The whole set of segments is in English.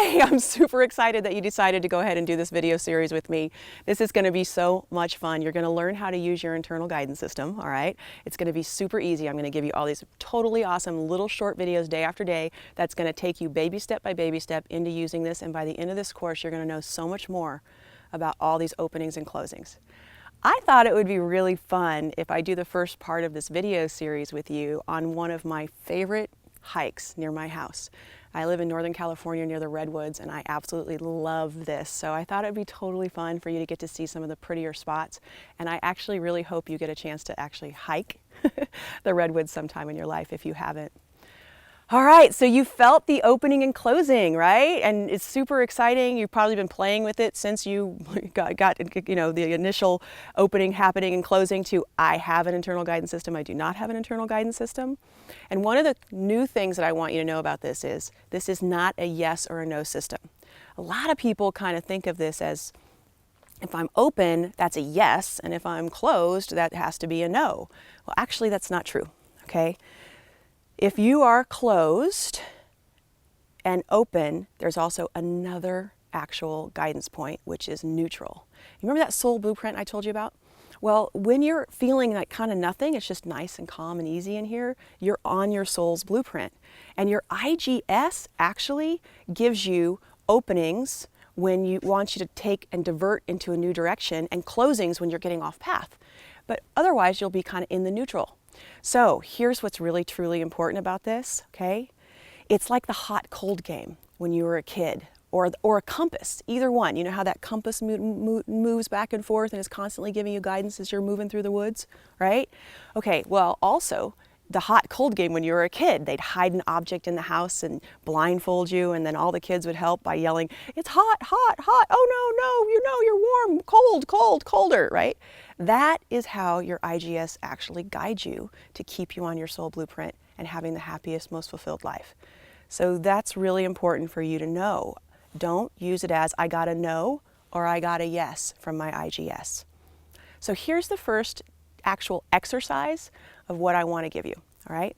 Yay! I'm super excited that you decided to go ahead and do this video series with me. This is going to be so much fun. You're going to learn how to use your internal guidance system, all right? It's going to be super easy. I'm going to give you all these totally awesome little short videos day after day that's going to take you baby step by baby step into using this, and by the end of this course, you're going to know so much more about all these openings and closings. I thought it would be really fun if I do the first part of this video series with you on one of my favorite hikes near my house. I live in Northern California near the Redwoods, and I absolutely love this. So I thought it'd be totally fun for you to get to see some of the prettier spots. And I actually really hope you get a chance to actually hike the Redwoods sometime in your life if you haven't. All right, so you felt the opening and closing, right? And it's super exciting. You've probably been playing with it since you got the initial opening, happening, and closing to I have an internal guidance system, I do not have an internal guidance system. And one of the new things that I want you to know about this is not a yes or a no system. A lot of people kind of think of this as if I'm open, that's a yes, and if I'm closed, that has to be a no. Well, actually, that's not true, okay? If you are closed and open, there's also another actual guidance point, which is neutral. You remember that soul blueprint I told you about? Well, when you're feeling like kind of nothing, it's just nice and calm and easy in here, you're on your soul's blueprint. And your IGS actually gives you openings when you want you to take and divert into a new direction, and closings when you're getting off path. But otherwise, you'll be kind of in the neutral. So here's what's really truly important about this, okay? It's like the hot cold game when you were a kid, or a compass, either one. You know how that compass moves back and forth and is constantly giving you guidance as you're moving through the woods, right? Okay, well, also the hot cold game when you were a kid, they'd hide an object in the house and blindfold you, and then all the kids would help by yelling, "It's hot, hot, hot, oh no, you're warm, cold, cold, colder," right? That is how your IGS actually guides you to keep you on your soul blueprint and having the happiest, most fulfilled life. So that's really important for you to know. Don't use it as I got a no or I got a yes from my IGS. So here's the first actual exercise of what I want to give you, all right?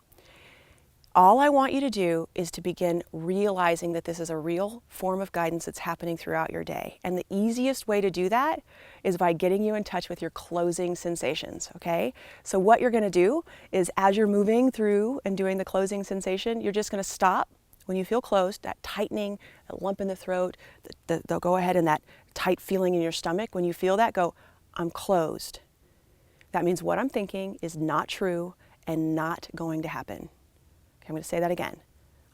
All I want you to do is to begin realizing that this is a real form of guidance that's happening throughout your day. And the easiest way to do that is by getting you in touch with your closing sensations, okay? So what you're going to do is, as you're moving through and doing the closing sensation, you're just going to stop when you feel closed, that tightening, that lump in the throat, they'll go ahead and that tight feeling in your stomach. When you feel that, go, I'm closed. That means what I'm thinking is not true and not going to happen. Okay, I'm going to say that again.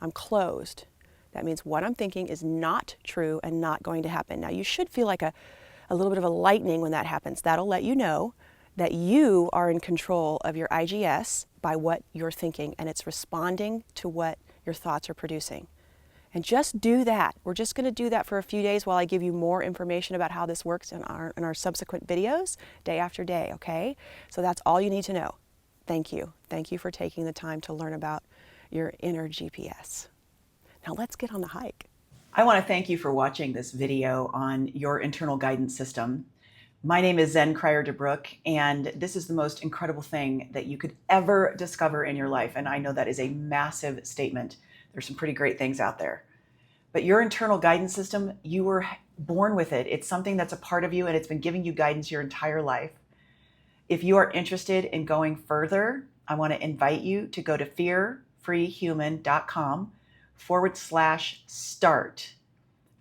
I'm closed. That means what I'm thinking is not true and not going to happen. Now, you should feel like a little bit of a lightning when that happens. That'll let you know that you are in control of your IGS by what you're thinking, and it's responding to what your thoughts are producing. And just do that. We're just going to do that for a few days while I give you more information about how this works in our subsequent videos, day after day, okay? So that's all you need to know. Thank you. Thank you for taking the time to learn about your inner GPS. Now let's get on the hike. I want to thank you for watching this video on your internal guidance system. My name is Zen Cryer DeBrook, and this is the most incredible thing that you could ever discover in your life. And I know that is a massive statement. There's some pretty great things out there. But your internal guidance system, you were born with it. It's something that's a part of you, and it's been giving you guidance your entire life. If you are interested in going further, I want to invite you to go to fearfreehuman.com/start.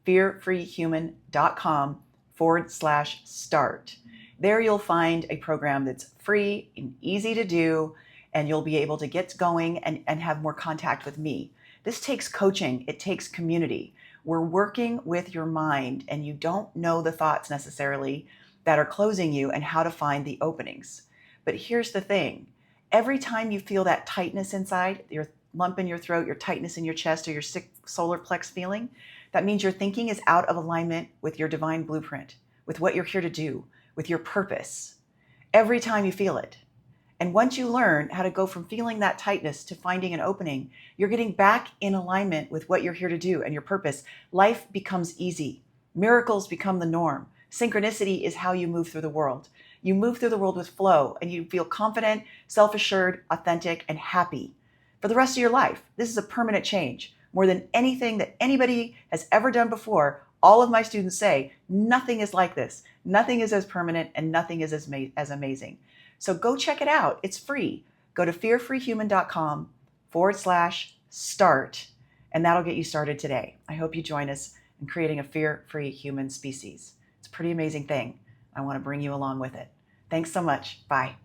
fearfreehuman.com/start. There you'll find a program that's free and easy to do, and you'll be able to get going and have more contact with me. This takes coaching. It takes community. We're working with your mind, and you don't know the thoughts necessarily that are closing you and how to find the openings. But here's the thing. Every time you feel that tightness inside, your lump in your throat, your tightness in your chest, or your sick solar plex feeling, that means your thinking is out of alignment with your divine blueprint, with what you're here to do, with your purpose. Every time you feel it. And once you learn how to go from feeling that tightness to finding an opening, you're getting back in alignment with what you're here to do and your purpose. Life becomes easy. Miracles become the norm. Synchronicity is how you move through the world. You move through the world with flow, and you feel confident, self-assured, authentic, and happy for the rest of your life. This is a permanent change. more than anything that anybody has ever done before. All of my students say, nothing is like this. Nothing is as permanent and nothing is as amazing. So go check it out. It's free. Go to fearfreehuman.com/start, and that'll get you started today. I hope you join us in creating a fear-free human species. It's a pretty amazing thing. I want to bring you along with it. Thanks so much. Bye.